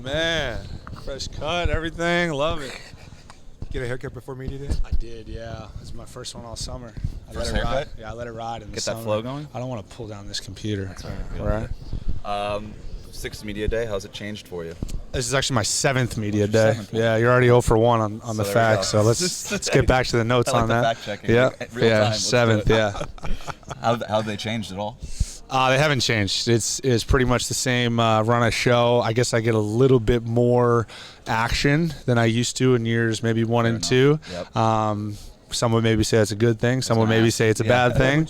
man. Fresh cut, everything. Love it. Get a haircut before media day? I did, yeah. This is my first one all summer. First haircut? Yeah, I let it ride in the Get summer. that flow going? I don't want to pull down this computer. That's right. Sixth media day, how's it changed for you? This is actually my seventh media day. Yeah, you're already 0 for 1 on the facts. So let's get back to the notes I like on the that. fact checking. Yeah, Real time. Let's do seventh. it. Yeah. How have they changed at all? They haven't changed. It's pretty much the same run of show. I guess I get a little bit more action than I used to in years maybe 1 and 2. Yep. Some would maybe say it's a good thing. Some would maybe say it's a bad thing.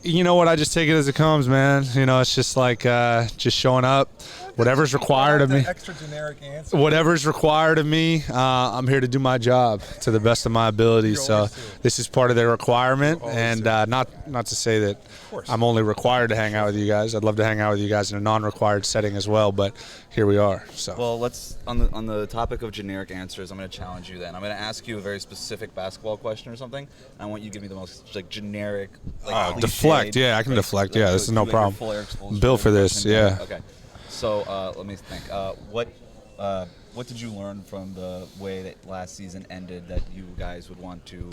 You know what? I just take it as it comes, man. You know, it's just like just showing up. Whatever's required of me. Extra generic answer. Whatever's required of me, I'm here to do my job to the best of my ability. So this is part of their requirement, and not to say that I'm only required to hang out with you guys. I'd love to hang out with you guys in a non-required setting as well, but here we are. So well, let's on the topic of generic answers, I'm going to challenge you. Then I'm going to ask you a very specific basketball question or something. And I want you to give me the most generic. Deflect. Yeah, I can deflect. Yeah, this is no problem. Built for this. Yeah. Okay. So let me think. What did you learn from the way that last season ended that you guys would want to,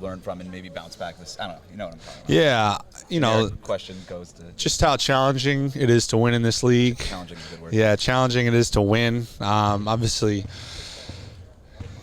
learn from and maybe bounce back this? I don't know. You know what I'm talking about. Yeah. Your question goes to just how challenging it is to win in this league. Challenging is a good word. Yeah, challenging it is to win. Obviously,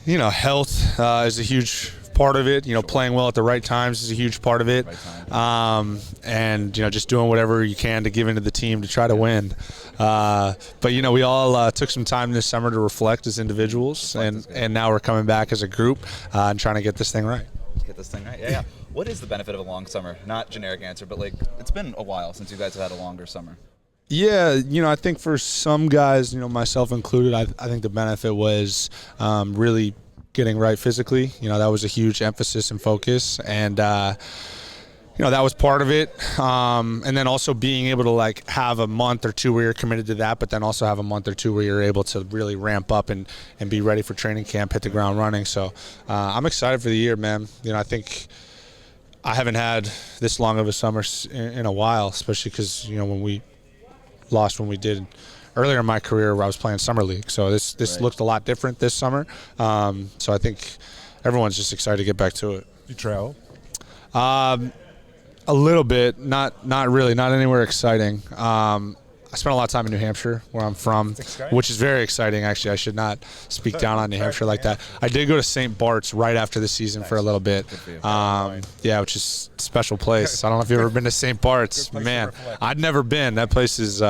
health is a huge part of it. Playing well at the right times is a huge part of it. And just doing whatever you can to give into the team to try to win. But we all took some time this summer to reflect as individuals, and now we're coming back as a group and trying to get this thing right. Get this thing right. Yeah. What is the benefit of a long summer? Not generic answer, but it's been a while since you guys have had a longer summer. Yeah, I think for some guys, myself included, I think the benefit was really getting right physically. That was a huge emphasis and focus, and that was part of it. And then also being able to have a month or two where you're committed to that, but then also have a month or two where you're able to really ramp up and be ready for training camp, hit the ground running. So I'm excited for the year, man. I think I haven't had this long of a summer in a while, especially because when we lost when we did earlier in my career where I was playing summer league. So this looked a lot different this summer. So I think everyone's just excited to get back to it. You travel? A little bit, not really, not anywhere exciting. I spent a lot of time in New Hampshire, where I'm from, which is very exciting, actually. I should not speak down on New Hampshire like that. I did go to St. Bart's right after the season for a little bit. Which is a special place. I don't know if you've ever been to St. Bart's. Man, I'd never been. That place is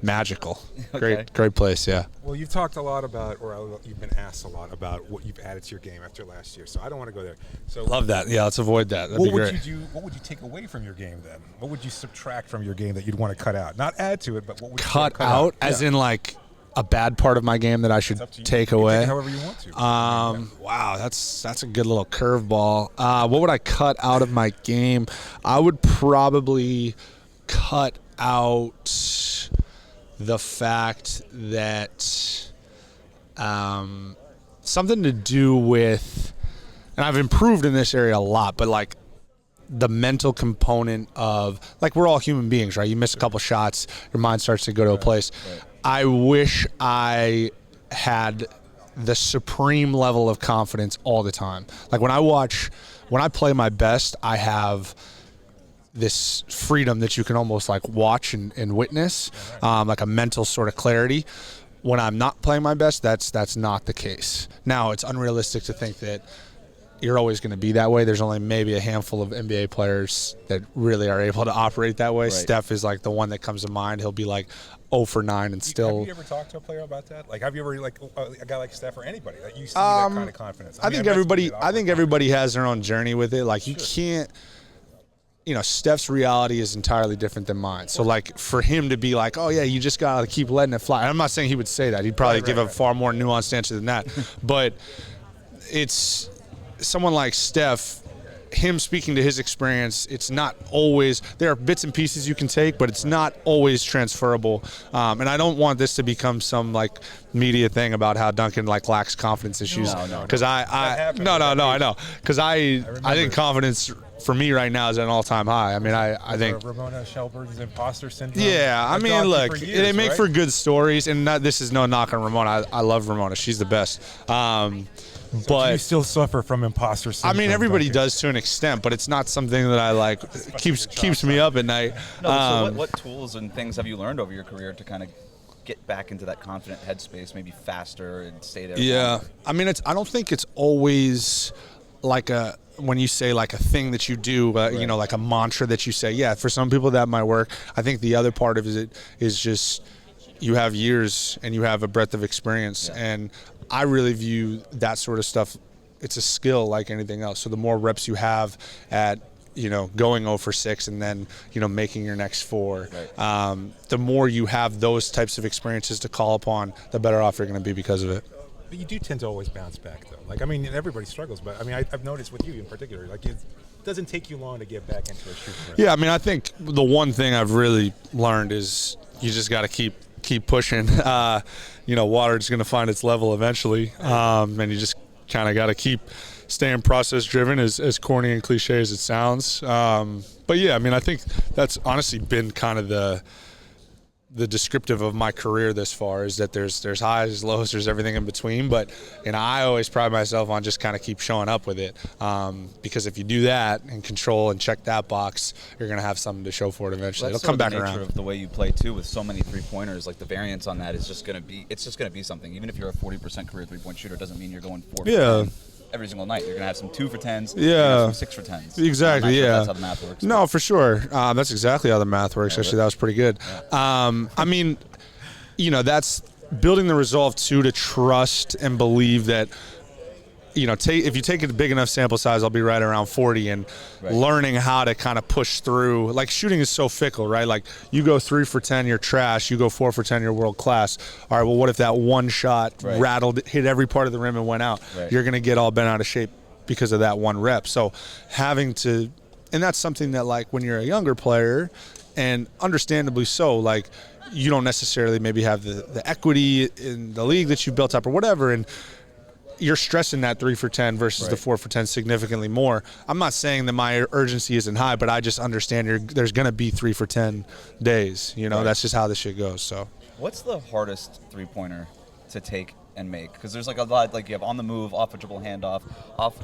magical. Great place, yeah. Well, you've talked a lot about, or you've been asked a lot about what you've added to your game after last year. So I don't want to go there. So love that. Yeah, let's avoid that. That'd be great. What would you take away from your game then? What would you subtract from your game that you'd want to cut out? Not add to it, but what would you cut out? As in a bad part of my game that I should take away? Take it however you want to. Wow, that's a good little curveball. What would I cut out of my game? I would probably cut out the fact that something to do with, and I've improved in this area a lot, but the mental component of, we're all human beings, right? You miss a couple shots, your mind starts to go to a place. Right. I wish I had the supreme level of confidence all the time. When I play my best, I have this freedom that you can almost watch and witness, a mental sort of clarity. When I'm not playing my best, that's not the case. Now, it's unrealistic to think that you're always going to be that way. There's only maybe a handful of NBA players that really are able to operate that way. Right. Steph is the one that comes to mind. He'll be 0 for 9 and still. Have you ever talked to a player about that? Have you ever a guy like Steph or anybody that you see that kind of confidence? I think everybody has their own journey with it. You can't. Steph's reality is entirely different than mine. So, for him to be oh, yeah, you just got to keep letting it fly. I'm not saying he would say that. He'd probably give a far more nuanced answer than that. But it's someone like Steph, him speaking to his experience, it's not always – there are bits and pieces you can take, but it's not always transferable. And I don't want this to become some, media thing about how Duncan, lacks confidence issues. Because I know. Because I think confidence – for me right now is at an all-time high. I mean, I think Ramona Shelburne's imposter syndrome. Yeah, I mean, look, they make right? for good stories, and this is no knock on Ramona. I love Ramona; she's the best. But you still suffer from imposter syndrome. I mean, everybody Duncan. does to an extent, but it's not something that I like keeps me up at night. No, so what tools and things have you learned over your career to kind of get back into that confident headspace, maybe faster and stay there? Yeah, longer? I mean, I don't think it's always like when you say like a thing that you do, you know, like a mantra that you say. Yeah, for some people that might work. I think the other part of it is just you have years and you have a breadth of experience, and I really view that sort of stuff. It's a skill like anything else. So the more reps you have at, you know, going 0 for 6 and then, you know, making your next 4, the more you have those types of experiences to call upon, the better off you're going to be because of it. But you do tend to always bounce back, though. Like, I mean, everybody struggles, but I mean, I've noticed with you in particular, like, it doesn't take you long to get back into a shooting rhythm. Yeah, I mean, I think the one thing I've really learned is you just got to keep pushing. You know, water's going to find its level eventually, and you just kind of got to keep staying process driven, as corny and cliche as it sounds. But yeah, I mean, I think that's honestly been kind of the descriptive of my career this far, is that there's highs, lows, there's everything in between. But, you know, I always pride myself on just kind of keep showing up with it, because if you do that and control and check that box, you're going to have something to show for it eventually. That's It'll come back the nature around. of the way you play too, with so many 3-pointers. Like, the variance on that is just going to be something. Even if you're a 40% career 3-point shooter, it doesn't mean you're going 4 for 10 every single night. You're going to have some 2 for 10s. You're going to have some 6 for 10s. Exactly. I'm not sure Yeah. that's how the math works. No, for sure. That's exactly how the math works. Actually, that was pretty good. I mean, you know, that's building the resolve too, to trust and believe that, you know, if you take a big enough sample size, I'll be right around 40, and learning how to kind of push through. Like, shooting is so fickle, right? Like, you go 3 for 10, you're trash. You go 4 for 10, you're world class. All right, well, what if that one shot rattled, hit every part of the rim and went out? You're going to get all bent out of shape because of that one rep. So having to, and that's something that, like, when you're a younger player, and understandably so, like, you don't necessarily maybe have the equity in the league that you built up or whatever, and you're stressing that 3 for 10 versus the 4 for 10 significantly more. I'm not saying that my urgency isn't high, but I just understand there's going to be 3 for 10 days. You know, that's just how this shit goes. So, what's the hardest 3-pointer to take and make? Because there's like a lot, like you have on the move, off a dribble handoff,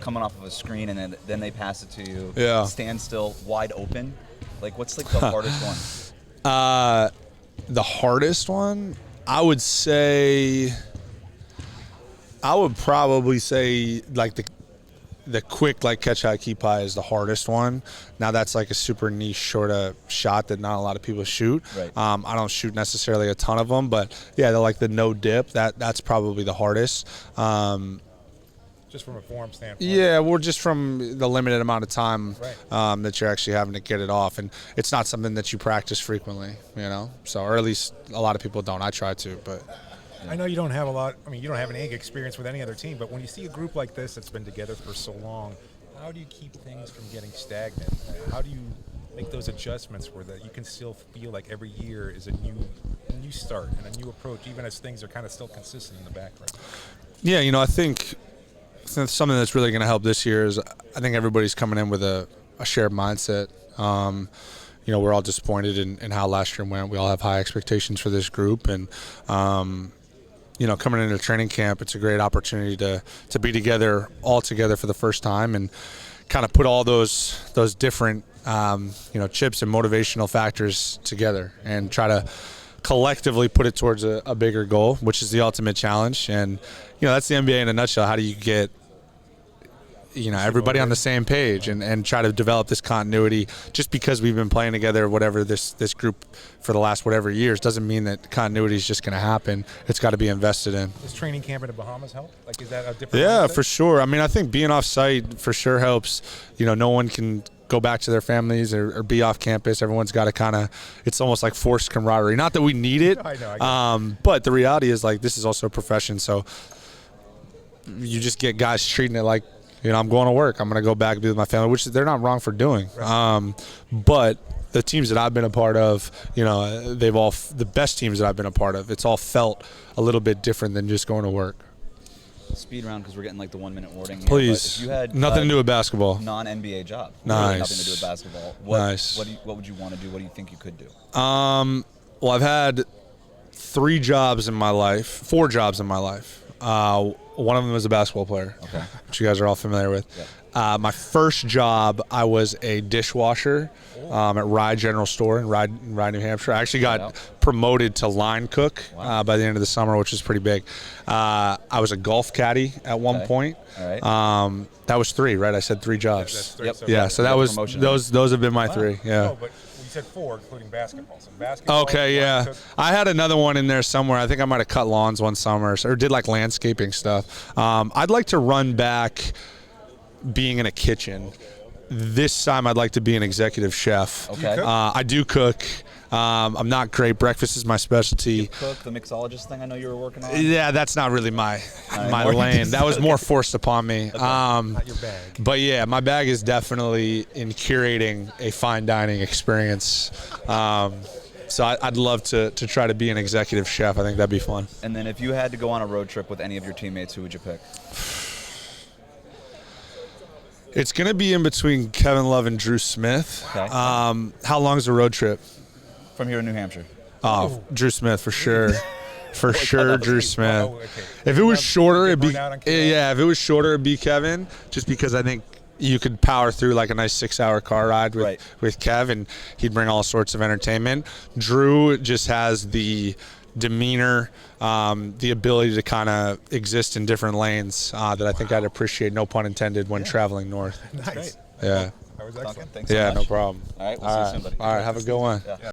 coming off of a screen, and then they pass it to you. Stand still, wide open. Like, what's like the hardest one? The hardest one, I would probably say like the quick, like, catch high, keep high is the hardest one. Now, that's like a super niche sort of shot that not a lot of people shoot. I don't shoot necessarily a ton of them, but yeah, they're like the no dip. That's probably the hardest. Just from a form standpoint. Yeah, well, just from the limited amount of time that you're actually having to get it off, and it's not something that you practice frequently, you know. So, or at least a lot of people don't. I try to, but. I know you don't have you don't have any experience with any other team, but when you see a group like this that's been together for so long, how do you keep things from getting stagnant? How do you make those adjustments where that you can still feel like every year is a new start and a new approach, even as things are kind of still consistent in the background? Yeah, you know, I think something that's really going to help this year is I think everybody's coming in with a shared mindset. You know, we're all disappointed in how last year went. We all have high expectations for this group, and you know, coming into training camp, it's a great opportunity to be together, all together for the first time, and kind of put all those different you know, chips and motivational factors together, and try to collectively put it towards a bigger goal, which is the ultimate challenge. And you know, that's the NBA in a nutshell. How do you get, you know, everybody on the same page and try to develop this continuity? Just because we've been playing together, whatever, this group for the last whatever years, doesn't mean that continuity is just going to happen. It's got to be invested in. Does training camp in the Bahamas help? Like, is that a different? Yeah, mindset? for sure. I mean, I think being off site for sure helps. You know, no one can go back to their families or be off campus. Everyone's got to kind of, it's almost like forced camaraderie. Not that we need it, I know. But the reality is, like, this is also a profession, so you just get guys treating it like, you know, I'm going to work. I'm going to go back and be with my family, which they're not wrong for doing. But the teams that I've been a part of, you know, the best teams that I've been a part of, it's all felt a little bit different than just going to work. speed round because we're getting like the 1 minute warning here. Please. But if you had Nothing to do with basketball. Non-NBA job. Nice. Really nothing to do with basketball. Nice. What would you want to do? What do you think you could do? Well, I've had 4 jobs in my life. One of them was a basketball player, which you guys are all familiar with. Yep. My first job, I was a dishwasher at Rye General Store in Rye, New Hampshire. I actually got promoted to line cook by the end of the summer, which is pretty big. I was a golf caddy at one point. All right. That was 3, right? I said 3 jobs. That's 3, Yep. so Yeah, so that was those have been my 3. Yeah. No, but you said 4, including basketball. So basketball. Okay, yeah. I had another one in there somewhere. I think I might have cut lawns one summer or did like landscaping stuff. I'd like to run back being in a kitchen. This time I'd like to be an executive chef. Okay. I do cook. I'm not great. Breakfast is my specialty. Cook, the mixologist thing I know you were working on? Yeah, that's not really my lane. That was more forced upon me. Not your bag. But yeah, my bag is definitely in curating a fine dining experience. So I'd love to try to be an executive chef. I think that'd be fun. And then if you had to go on a road trip with any of your teammates, who would you pick? It's going to be in between Kevin Love and Drew Smith. Okay. How long is the road trip? From here in New Hampshire. Oh, Drew Smith for sure. For sure, Drew Smith. Oh, okay. If it was shorter, it'd be Burned out on Kevin? yeah. If it was shorter, it'd be Kevin. Just because I think you could power through like a nice 6-hour car ride with Kev, and he'd bring all sorts of entertainment. Drew just has the demeanor, the ability to kind of exist in different lanes that I think I'd appreciate, no pun intended, when traveling north. Nice. Yeah. That was Duncan, excellent. thanks so Yeah, much. no problem. All right, we'll see you soon, buddy. All right, have a good one. Yeah.